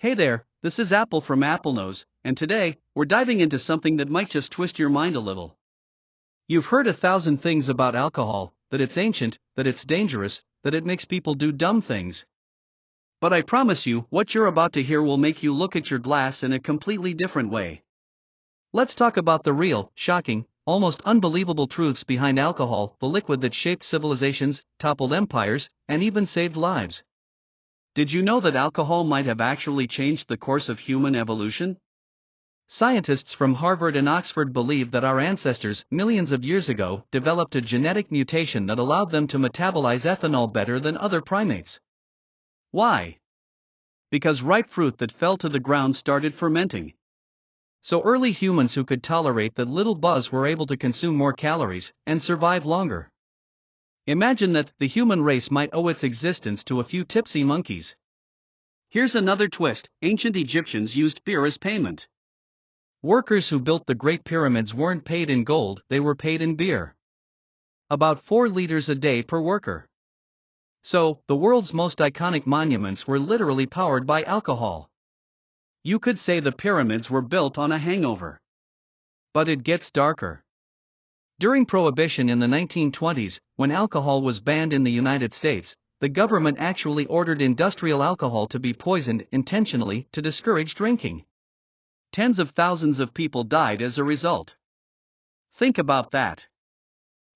Hey there, this is Apple from AppleKnows, and today, we're diving into something that might just twist your mind a little. You've heard 1,000 things about alcohol, that it's ancient, that it's dangerous, that it makes people do dumb things. But I promise you, what you're about to hear will make you look at your glass in a completely different way. Let's talk about the real, shocking, almost unbelievable truths behind alcohol, the liquid that shaped civilizations, toppled empires, and even saved lives. Did you know that alcohol might have actually changed the course of human evolution? Scientists from Harvard and Oxford believe that our ancestors, millions of years ago, developed a genetic mutation that allowed them to metabolize ethanol better than other primates. Why? Because ripe fruit that fell to the ground started fermenting. So early humans who could tolerate that little buzz were able to consume more calories and survive longer. Imagine that the human race might owe its existence to a few tipsy monkeys. Here's another twist: ancient Egyptians used beer as payment. Workers who built the Great Pyramids weren't paid in gold, they were paid in beer. About 4 liters a day per worker. So, the world's most iconic monuments were literally powered by alcohol. You could say the pyramids were built on a hangover. But it gets darker. During Prohibition in the 1920s, when alcohol was banned in the United States, the government actually ordered industrial alcohol to be poisoned intentionally to discourage drinking. Tens of thousands of people died as a result. Think about that.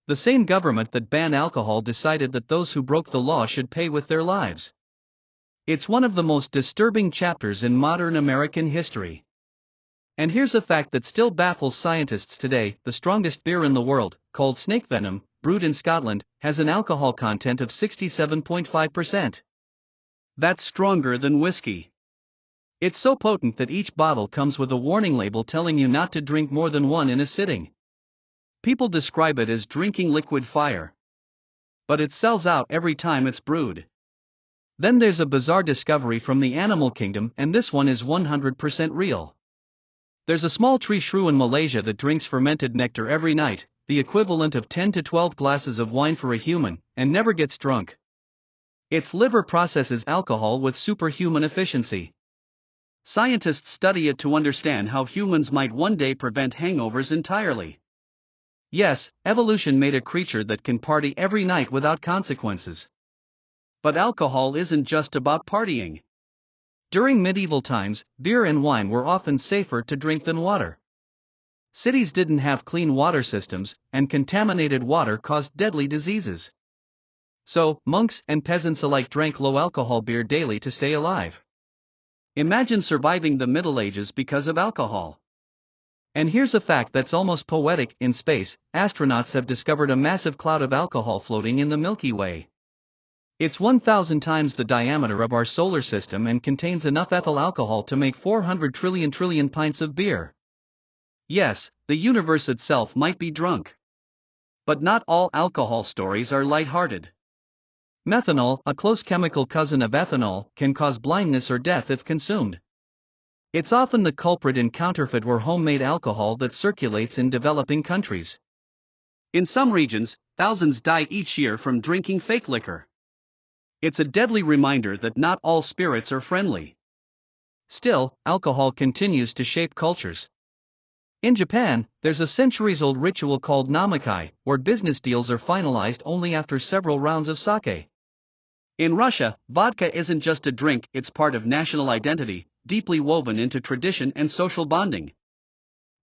The same government that banned alcohol decided that those who broke the law should pay with their lives. It's one of the most disturbing chapters in modern American history. And here's a fact that still baffles scientists today: the strongest beer in the world, called snake venom, brewed in Scotland, has an alcohol content of 67.5%. That's stronger than whiskey. It's so potent that each bottle comes with a warning label telling you not to drink more than one in a sitting. People describe it as drinking liquid fire. But it sells out every time it's brewed. Then there's a bizarre discovery from the animal kingdom, and this one is 100% real. There's a small tree shrew in Malaysia that drinks fermented nectar every night, the equivalent of 10 to 12 glasses of wine for a human, and never gets drunk. Its liver processes alcohol with superhuman efficiency. Scientists study it to understand how humans might one day prevent hangovers entirely. Yes, evolution made a creature that can party every night without consequences. But alcohol isn't just about partying. During medieval times, beer and wine were often safer to drink than water. Cities didn't have clean water systems, and contaminated water caused deadly diseases. So, monks and peasants alike drank low-alcohol beer daily to stay alive. Imagine surviving the Middle Ages because of alcohol. And here's a fact that's almost poetic: in space, astronauts have discovered a massive cloud of alcohol floating in the Milky Way. It's 1,000 times the diameter of our solar system and contains enough ethyl alcohol to make 400 trillion pints of beer. Yes, the universe itself might be drunk. But not all alcohol stories are lighthearted. Methanol, a close chemical cousin of ethanol, can cause blindness or death if consumed. It's often the culprit in counterfeit or homemade alcohol that circulates in developing countries. In some regions, thousands die each year from drinking fake liquor. It's a deadly reminder that not all spirits are friendly. Still, alcohol continues to shape cultures. In Japan, there's a centuries-old ritual called namakai, where business deals are finalized only after several rounds of sake. In Russia, vodka isn't just a drink, it's part of national identity, deeply woven into tradition and social bonding.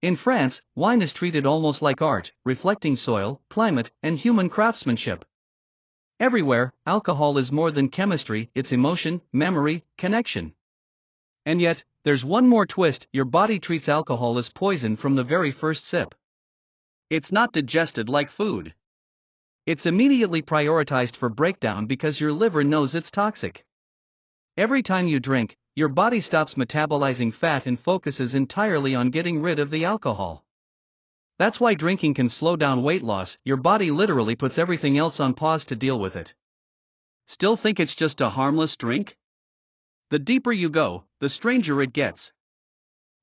In France, wine is treated almost like art, reflecting soil, climate, and human craftsmanship. Everywhere, alcohol is more than chemistry, it's emotion, memory, connection. And yet, there's one more twist: your body treats alcohol as poison from the very first sip. It's not digested like food. It's immediately prioritized for breakdown because your liver knows it's toxic. Every time you drink, your body stops metabolizing fat and focuses entirely on getting rid of the alcohol. That's why drinking can slow down weight loss: your body literally puts everything else on pause to deal with it. Still think it's just a harmless drink? The deeper you go, the stranger it gets.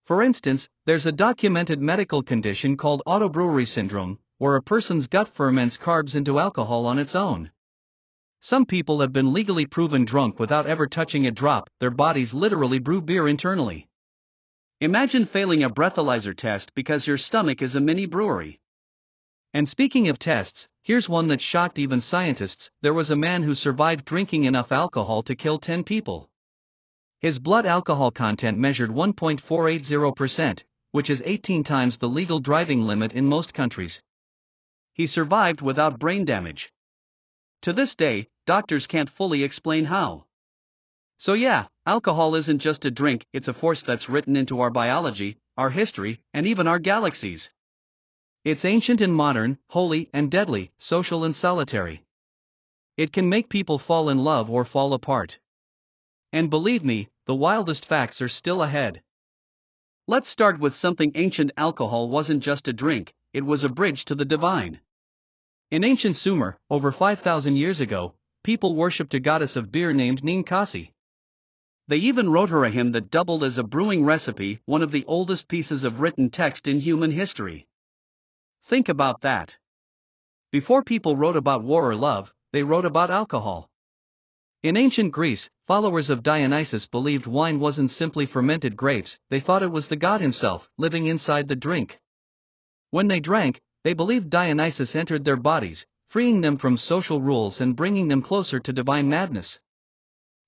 For instance, there's a documented medical condition called autobrewery syndrome, where a person's gut ferments carbs into alcohol on its own. Some people have been legally proven drunk without ever touching a drop, their bodies literally brew beer internally. Imagine failing a breathalyzer test because your stomach is a mini brewery. And speaking of tests, here's one that shocked even scientists. There was a man who survived drinking enough alcohol to kill 10 people. His blood alcohol content measured 1.480%, which is 18 times the legal driving limit in most countries. He survived without brain damage. To this day, doctors can't fully explain how. So yeah, alcohol isn't just a drink, it's a force that's written into our biology, our history, and even our galaxies. It's ancient and modern, holy and deadly, social and solitary. It can make people fall in love or fall apart. And believe me, the wildest facts are still ahead. Let's start with something ancient. Alcohol wasn't just a drink, it was a bridge to the divine. In ancient Sumer, over 5,000 years ago, people worshipped a goddess of beer named Ninkasi. They even wrote her a hymn that doubled as a brewing recipe, one of the oldest pieces of written text in human history. Think about that. Before people wrote about war or love, they wrote about alcohol. In ancient Greece, followers of Dionysus believed wine wasn't simply fermented grapes, they thought it was the god himself, living inside the drink. When they drank, they believed Dionysus entered their bodies, freeing them from social rules and bringing them closer to divine madness.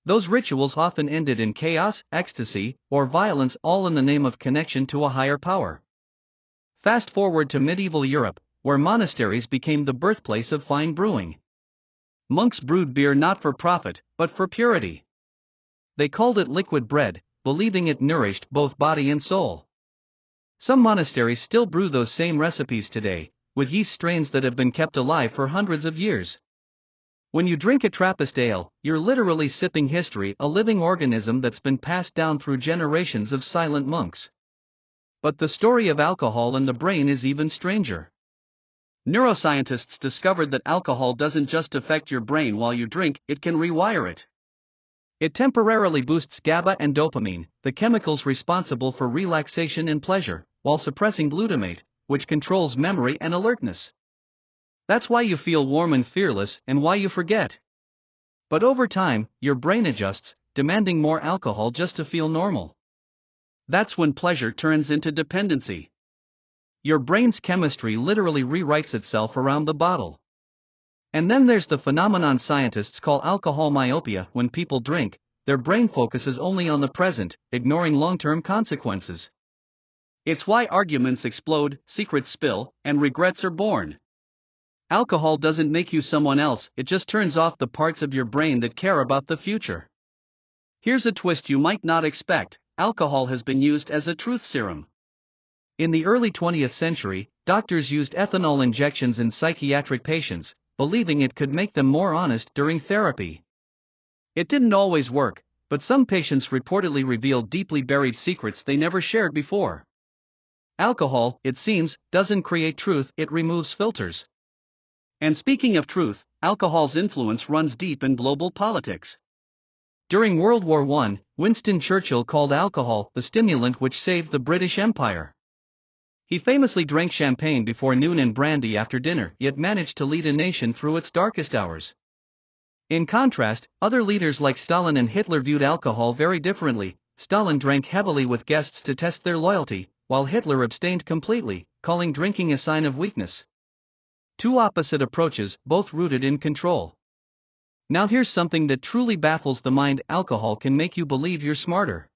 Those rituals often ended in chaos, ecstasy, or violence, all in the name of connection to a higher power. Fast forward to medieval Europe, where monasteries became the birthplace of fine brewing. Monks brewed beer not for profit, but for purity. They called it liquid bread, believing it nourished both body and soul. Some monasteries still brew those same recipes today, with yeast strains that have been kept alive for hundreds of years. When you drink a Trappist ale, you're literally sipping history, a living organism that's been passed down through generations of silent monks. But the story of alcohol and the brain is even stranger. Neuroscientists discovered that alcohol doesn't just affect your brain while you drink, it can rewire it. It temporarily boosts GABA and dopamine, the chemicals responsible for relaxation and pleasure, while suppressing glutamate, which controls memory and alertness. That's why you feel warm and fearless, and why you forget. But over time, your brain adjusts, demanding more alcohol just to feel normal. That's when pleasure turns into dependency. Your brain's chemistry literally rewrites itself around the bottle. And then there's the phenomenon scientists call alcohol myopia. When people drink, their brain focuses only on the present, ignoring long-term consequences. It's why arguments explode, secrets spill, and regrets are born. Alcohol doesn't make you someone else, it just turns off the parts of your brain that care about the future. Here's a twist you might not expect: alcohol has been used as a truth serum. In the early 20th century, doctors used ethanol injections in psychiatric patients, believing it could make them more honest during therapy. It didn't always work, but some patients reportedly revealed deeply buried secrets they never shared before. Alcohol, it seems, doesn't create truth, it removes filters. And speaking of truth, alcohol's influence runs deep in global politics. During World War I, Winston Churchill called alcohol the stimulant which saved the British Empire. He famously drank champagne before noon and brandy after dinner, yet managed to lead a nation through its darkest hours. In contrast, other leaders like Stalin and Hitler viewed alcohol very differently. Stalin drank heavily with guests to test their loyalty, while Hitler abstained completely, calling drinking a sign of weakness. Two opposite approaches, both rooted in control. Now here's something that truly baffles the mind: alcohol can make you believe you're smarter.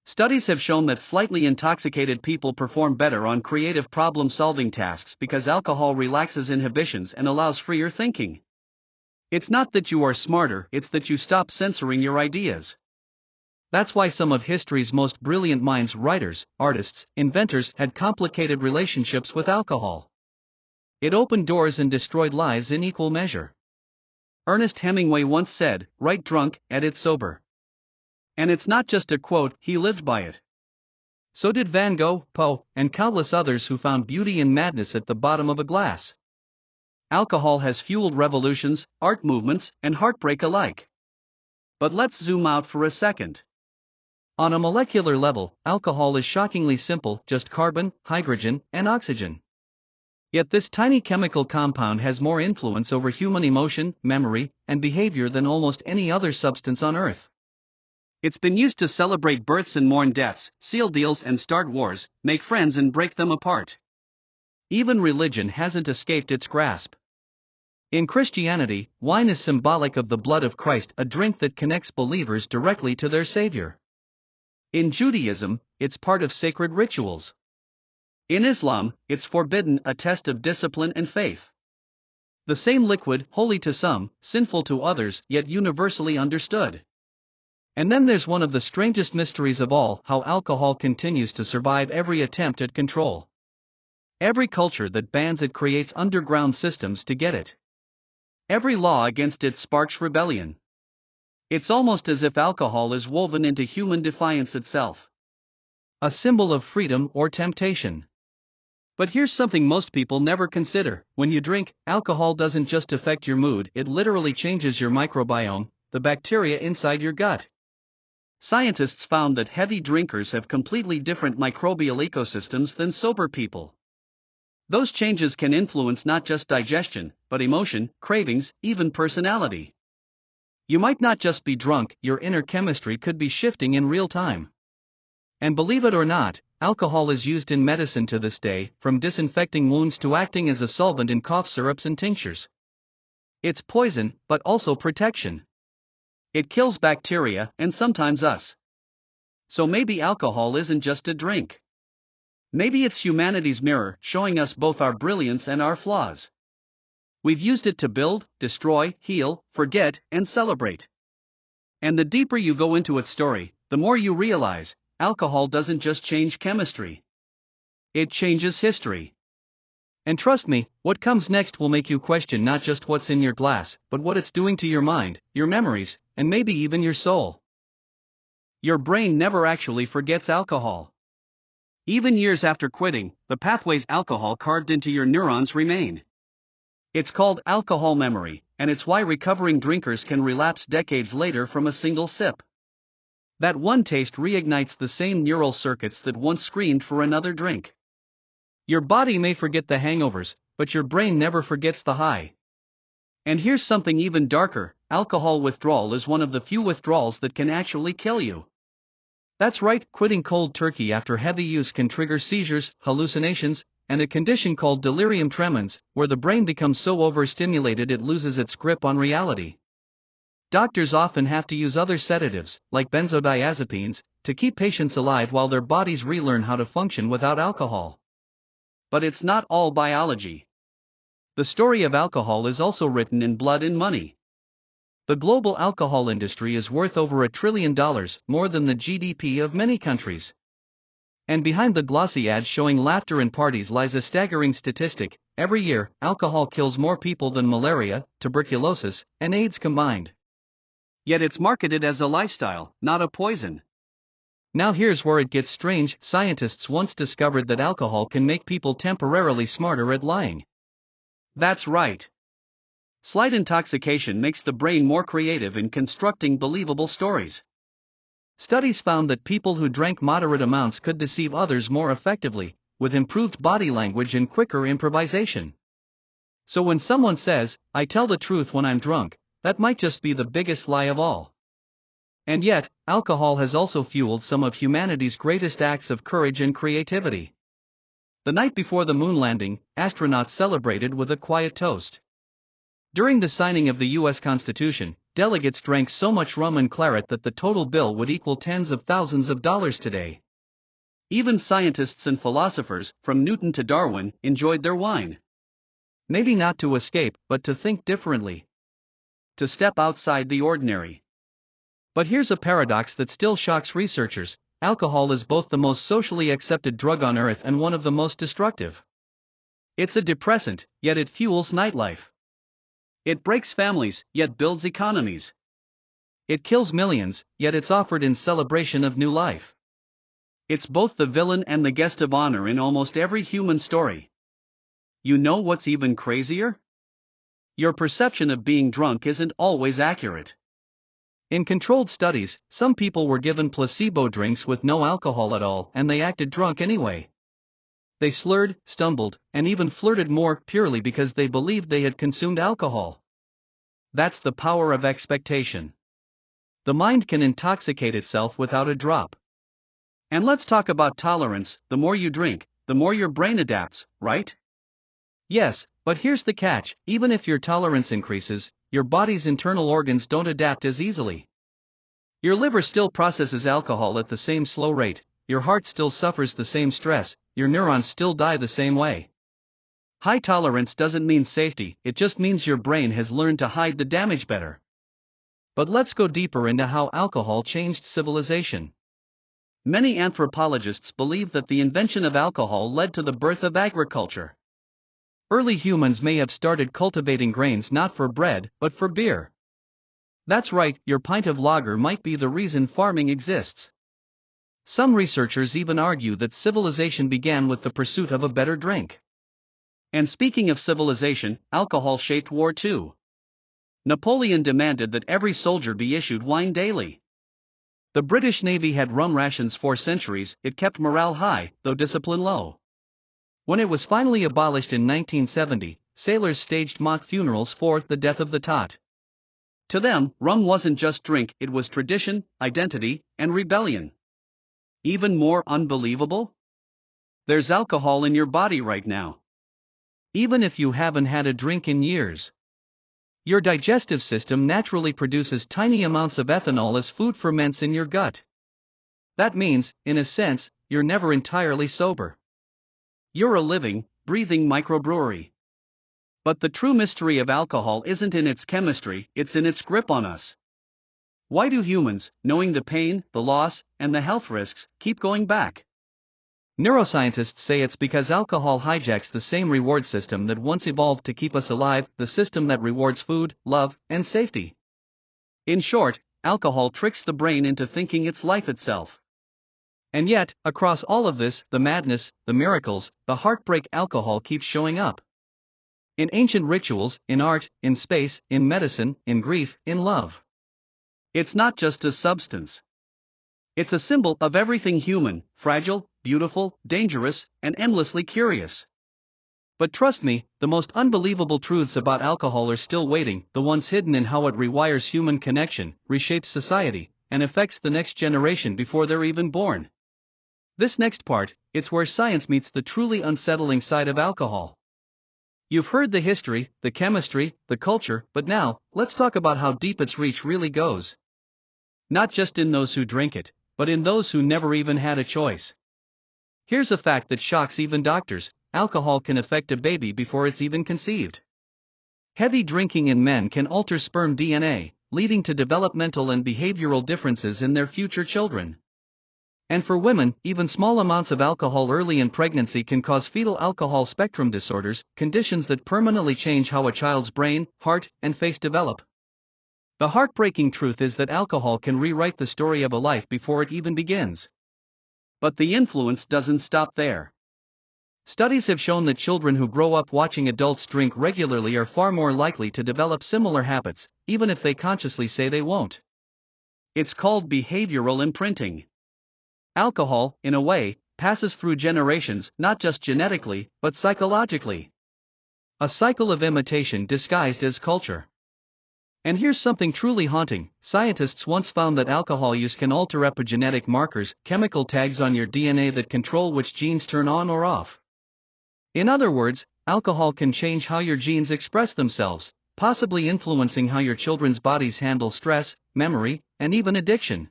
Studies have shown that slightly intoxicated people perform better on creative problem-solving tasks because alcohol relaxes inhibitions and allows freer thinking. It's not that you are smarter, it's that you stop censoring your ideas. That's why some of history's most brilliant minds, writers, artists, inventors, had complicated relationships with alcohol. It opened doors and destroyed lives in equal measure. Ernest Hemingway once said, "Write drunk, edit sober." And it's not just a quote, he lived by it. So did Van Gogh, Poe, and countless others who found beauty in madness at the bottom of a glass. Alcohol has fueled revolutions, art movements, and heartbreak alike. But let's zoom out for a second. On a molecular level, alcohol is shockingly simple: just carbon, hydrogen, and oxygen. Yet this tiny chemical compound has more influence over human emotion, memory, and behavior than almost any other substance on Earth. It's been used to celebrate births and mourn deaths, seal deals and start wars, make friends and break them apart. Even religion hasn't escaped its grasp. In Christianity, wine is symbolic of the blood of Christ, a drink that connects believers directly to their Savior. In Judaism, it's part of sacred rituals. In Islam, it's forbidden, a test of discipline and faith. The same liquid, holy to some, sinful to others, yet universally understood. And then there's one of the strangest mysteries of all, how alcohol continues to survive every attempt at control. Every culture that bans it creates underground systems to get it. Every law against it sparks rebellion. It's almost as if alcohol is woven into human defiance itself. A symbol of freedom or temptation. But here's something most people never consider: when you drink, alcohol doesn't just affect your mood, it literally changes your microbiome, the bacteria inside your gut. Scientists found that heavy drinkers have completely different microbial ecosystems than sober people. Those changes can influence not just digestion, but emotion, cravings, even personality. You might not just be drunk, your inner chemistry could be shifting in real time. And believe it or not, alcohol is used in medicine to this day, from disinfecting wounds to acting as a solvent in cough syrups and tinctures. It's poison, but also protection. It kills bacteria, and sometimes us. So maybe alcohol isn't just a drink. Maybe it's humanity's mirror, showing us both our brilliance and our flaws. We've used it to build, destroy, heal, forget, and celebrate. And the deeper you go into its story, the more you realize, alcohol doesn't just change chemistry. It changes history. And trust me, what comes next will make you question not just what's in your glass, but what it's doing to your mind, your memories, and maybe even your soul. Your brain never actually forgets alcohol. Even years after quitting, the pathways alcohol carved into your neurons remain. It's called alcohol memory, and it's why recovering drinkers can relapse decades later from a single sip. That one taste reignites the same neural circuits that once screamed for another drink. Your body may forget the hangovers, but your brain never forgets the high. And here's something even darker: alcohol withdrawal is one of the few withdrawals that can actually kill you. That's right, quitting cold turkey after heavy use can trigger seizures, hallucinations, and a condition called delirium tremens, where the brain becomes so overstimulated it loses its grip on reality. Doctors often have to use other sedatives, like benzodiazepines, to keep patients alive while their bodies relearn how to function without alcohol. But it's not all biology. The story of alcohol is also written in blood and money. The global alcohol industry is worth over $1 trillion, more than the GDP of many countries. And behind the glossy ads showing laughter and parties lies a staggering statistic: every year, alcohol kills more people than malaria, tuberculosis, and AIDS combined. Yet it's marketed as a lifestyle, not a poison. Now here's where it gets strange: scientists once discovered that alcohol can make people temporarily smarter at lying. That's right. Slight intoxication makes the brain more creative in constructing believable stories. Studies found that people who drank moderate amounts could deceive others more effectively, with improved body language and quicker improvisation. So when someone says, "I tell the truth when I'm drunk," that might just be the biggest lie of all. And yet, alcohol has also fueled some of humanity's greatest acts of courage and creativity. The night before the moon landing, astronauts celebrated with a quiet toast. During the signing of the U.S. Constitution, delegates drank so much rum and claret that the total bill would equal tens of thousands of dollars today. Even scientists and philosophers, from Newton to Darwin, enjoyed their wine. Maybe not to escape, but to think differently. To step outside the ordinary. But here's a paradox that still shocks researchers: alcohol is both the most socially accepted drug on earth and one of the most destructive. It's a depressant, yet it fuels nightlife. It breaks families, yet builds economies. It kills millions, yet it's offered in celebration of new life. It's both the villain and the guest of honor in almost every human story. You know what's even crazier? Your perception of being drunk isn't always accurate. In controlled studies, some people were given placebo drinks with no alcohol at all, and they acted drunk anyway. they slurred, stumbled, and even flirted more purely because they believed they had consumed alcohol. That's the power of expectation. The mind can intoxicate itself without a drop. And let's talk about tolerance. The more you drink, the more your brain adapts, right? Yes, but here's the catch: even if your tolerance increases, your body's internal organs don't adapt as easily. Your liver still processes alcohol at the same slow rate, your heart still suffers the same stress, your neurons still die the same way. High tolerance doesn't mean safety, it just means your brain has learned to hide the damage better. But let's go deeper into how alcohol changed civilization. Many anthropologists believe that the invention of alcohol led to the birth of agriculture. Early humans may have started cultivating grains not for bread, but for beer. That's right, your pint of lager might be the reason farming exists. Some researchers even argue that civilization began with the pursuit of a better drink. And speaking of civilization, alcohol shaped war too. Napoleon demanded that every soldier be issued wine daily. The British Navy had rum rations for centuries. It kept morale high, though discipline low. When it was finally abolished in 1970, sailors staged mock funerals for the death of the tot. To them, rum wasn't just drink, it was tradition, identity, and rebellion. Even more unbelievable? There's alcohol in your body right now. Even if you haven't had a drink in years. Your digestive system naturally produces tiny amounts of ethanol as food ferments in your gut. That means, in a sense, you're never entirely sober. You're a living, breathing microbrewery. But the true mystery of alcohol isn't in its chemistry, it's in its grip on us. Why do humans, knowing the pain, the loss, and the health risks, keep going back? Neuroscientists say it's because alcohol hijacks the same reward system that once evolved to keep us alive, the system that rewards food, love, and safety. In short, alcohol tricks the brain into thinking it's life itself. And yet, across all of this, the madness, the miracles, the heartbreak, alcohol keeps showing up. In ancient rituals, in art, in space, in medicine, in grief, in love. It's not just a substance. It's a symbol of everything human, fragile, beautiful, dangerous, and endlessly curious. But trust me, the most unbelievable truths about alcohol are still waiting, the ones hidden in how it rewires human connection, reshapes society, and affects the next generation before they're even born. This next part, it's where science meets the truly unsettling side of alcohol. You've heard the history, the chemistry, the culture, but now, let's talk about how deep its reach really goes. Not just in those who drink it, but in those who never even had a choice. Here's a fact that shocks even doctors: alcohol can affect a baby before it's even conceived. Heavy drinking in men can alter sperm DNA, leading to developmental and behavioral differences in their future children. And for women, even small amounts of alcohol early in pregnancy can cause fetal alcohol spectrum disorders, conditions that permanently change how a child's brain, heart, and face develop. The heartbreaking truth is that alcohol can rewrite the story of a life before it even begins. But the influence doesn't stop there. Studies have shown that children who grow up watching adults drink regularly are far more likely to develop similar habits, even if they consciously say they won't. It's called behavioral imprinting. Alcohol, in a way, passes through generations, not just genetically, but psychologically. A cycle of imitation disguised as culture. And here's something truly haunting: scientists once found that alcohol use can alter epigenetic markers, chemical tags on your DNA that control which genes turn on or off. In other words, alcohol can change how your genes express themselves, possibly influencing how your children's bodies handle stress, memory, and even addiction.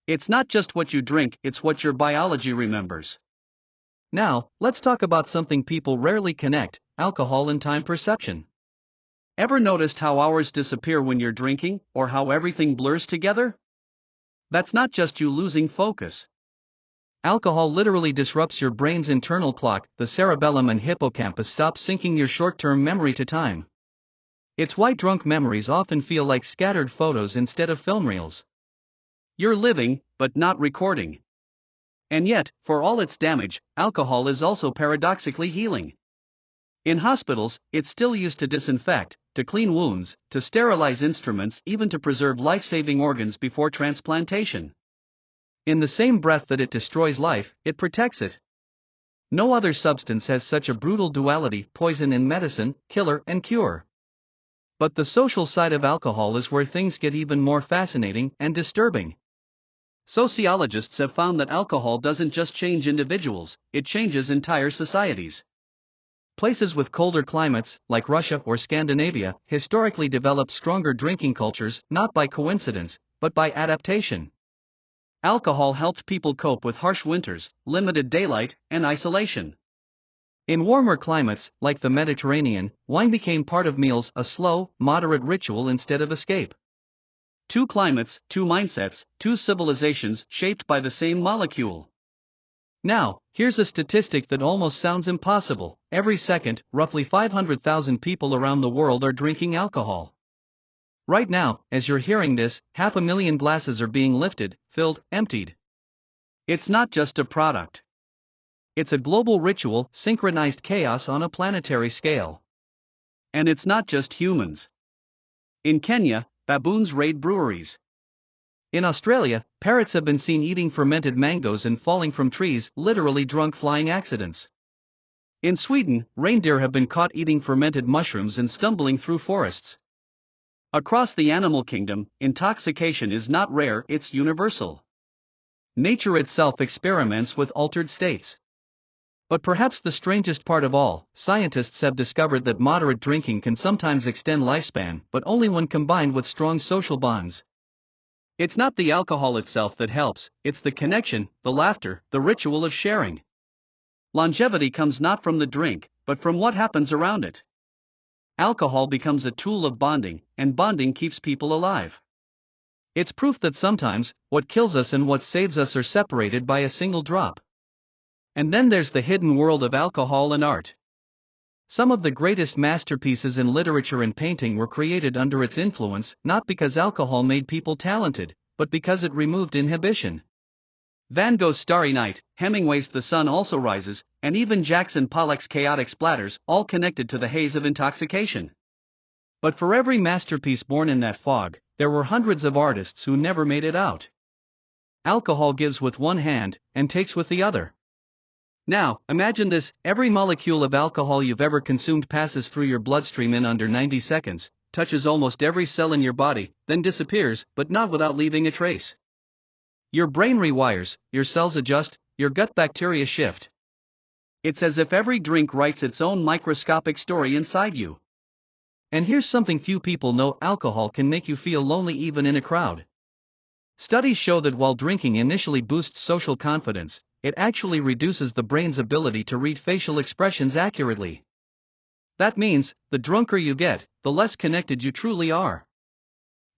It's not just what you drink, it's what your biology remembers. Now, let's talk about something people rarely connect: alcohol and time perception. Ever noticed how hours disappear when you're drinking, or how everything blurs together? That's not just you losing focus. Alcohol literally disrupts your brain's internal clock. The cerebellum and hippocampus stop syncing your short-term memory to time. It's why drunk memories often feel like scattered photos instead of film reels. You're living, but not recording. And yet, for all its damage, alcohol is also paradoxically healing. In hospitals, it's still used to disinfect, to clean wounds, to sterilize instruments, even to preserve life-saving organs before transplantation. In the same breath that it destroys life, it protects it. No other substance has such a brutal duality: poison in medicine, killer and cure. But the social side of alcohol is where things get even more fascinating and disturbing. Sociologists have found that alcohol doesn't just change individuals, it changes entire societies. Places with colder climates, like Russia or Scandinavia, historically developed stronger drinking cultures, not by coincidence, but by adaptation. Alcohol helped people cope with harsh winters, limited daylight, and isolation. In warmer climates, like the Mediterranean, wine became part of meals, a slow, moderate ritual instead of escape. Two climates, two mindsets, two civilizations shaped by the same molecule. Now, here's a statistic that almost sounds impossible: every second, roughly 500,000 people around the world are drinking alcohol. Right now, as you're hearing this, 500,000 glasses are being lifted, filled, emptied. It's not just a product. It's a global ritual, synchronized chaos on a planetary scale. And it's not just humans. In Kenya, baboons raid breweries. In Australia, parrots have been seen eating fermented mangoes and falling from trees, literally drunk flying accidents. In Sweden, reindeer have been caught eating fermented mushrooms and stumbling through forests. Across the animal kingdom, intoxication is not rare, it's universal. Nature itself experiments with altered states. But perhaps the strangest part of all, scientists have discovered that moderate drinking can sometimes extend lifespan, but only when combined with strong social bonds. It's not the alcohol itself that helps, it's the connection, the laughter, the ritual of sharing. Longevity comes not from the drink, but from what happens around it. Alcohol becomes a tool of bonding, and bonding keeps people alive. It's proof that sometimes, what kills us and what saves us are separated by a single drop. And then there's the hidden world of alcohol and art. Some of the greatest masterpieces in literature and painting were created under its influence, not because alcohol made people talented, but because it removed inhibition. Van Gogh's Starry Night, Hemingway's The Sun Also Rises, and even Jackson Pollock's chaotic splatters, all connected to the haze of intoxication. But for every masterpiece born in that fog, there were hundreds of artists who never made it out. Alcohol gives with one hand, and takes with the other. Now, imagine this: every molecule of alcohol you've ever consumed passes through your bloodstream in under 90 seconds, touches almost every cell in your body, then disappears, but not without leaving a trace. Your brain rewires, your cells adjust, your gut bacteria shift. It's as if every drink writes its own microscopic story inside you. And here's something few people know: alcohol can make you feel lonely even in a crowd. Studies show that while drinking initially boosts social confidence, it actually reduces the brain's ability to read facial expressions accurately. That means, the drunker you get, the less connected you truly are.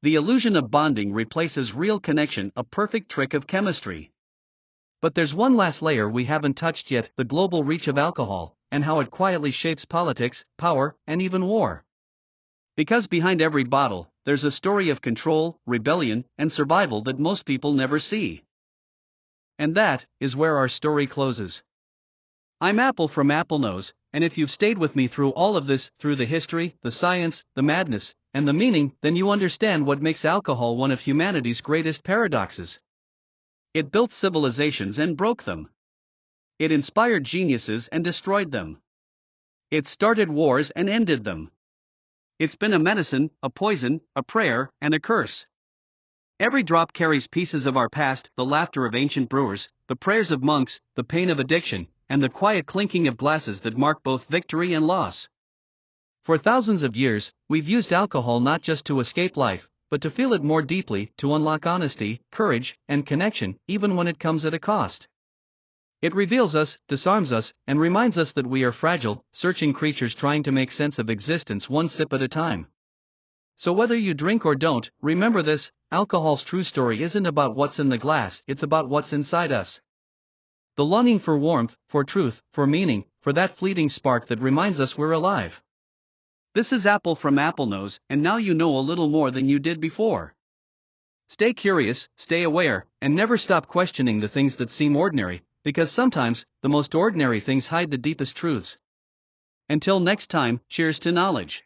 The illusion of bonding replaces real connection, a perfect trick of chemistry. But there's one last layer we haven't touched yet: the global reach of alcohol, and how it quietly shapes politics, power, and even war. Because behind every bottle, there's a story of control, rebellion, and survival that most people never see. And that is where our story closes. I'm Apple from AppleKnows, and if you've stayed with me through all of this, through the history, the science, the madness, and the meaning, then you understand what makes alcohol one of humanity's greatest paradoxes. It built civilizations and broke them. It inspired geniuses and destroyed them. It started wars and ended them. It's been a medicine, a poison, a prayer, and a curse. Every drop carries pieces of our past: the laughter of ancient brewers, the prayers of monks, the pain of addiction, and the quiet clinking of glasses that mark both victory and loss. For thousands of years, we've used alcohol not just to escape life, but to feel it more deeply, to unlock honesty, courage, and connection, even when it comes at a cost. It reveals us, disarms us, and reminds us that we are fragile, searching creatures trying to make sense of existence one sip at a time. So whether you drink or don't, remember this: alcohol's true story isn't about what's in the glass, it's about what's inside us. The longing for warmth, for truth, for meaning, for that fleeting spark that reminds us we're alive. This is Apple from AppleKnows, and now you know a little more than you did before. Stay curious, stay aware, and never stop questioning the things that seem ordinary, because sometimes, the most ordinary things hide the deepest truths. Until next time, cheers to knowledge.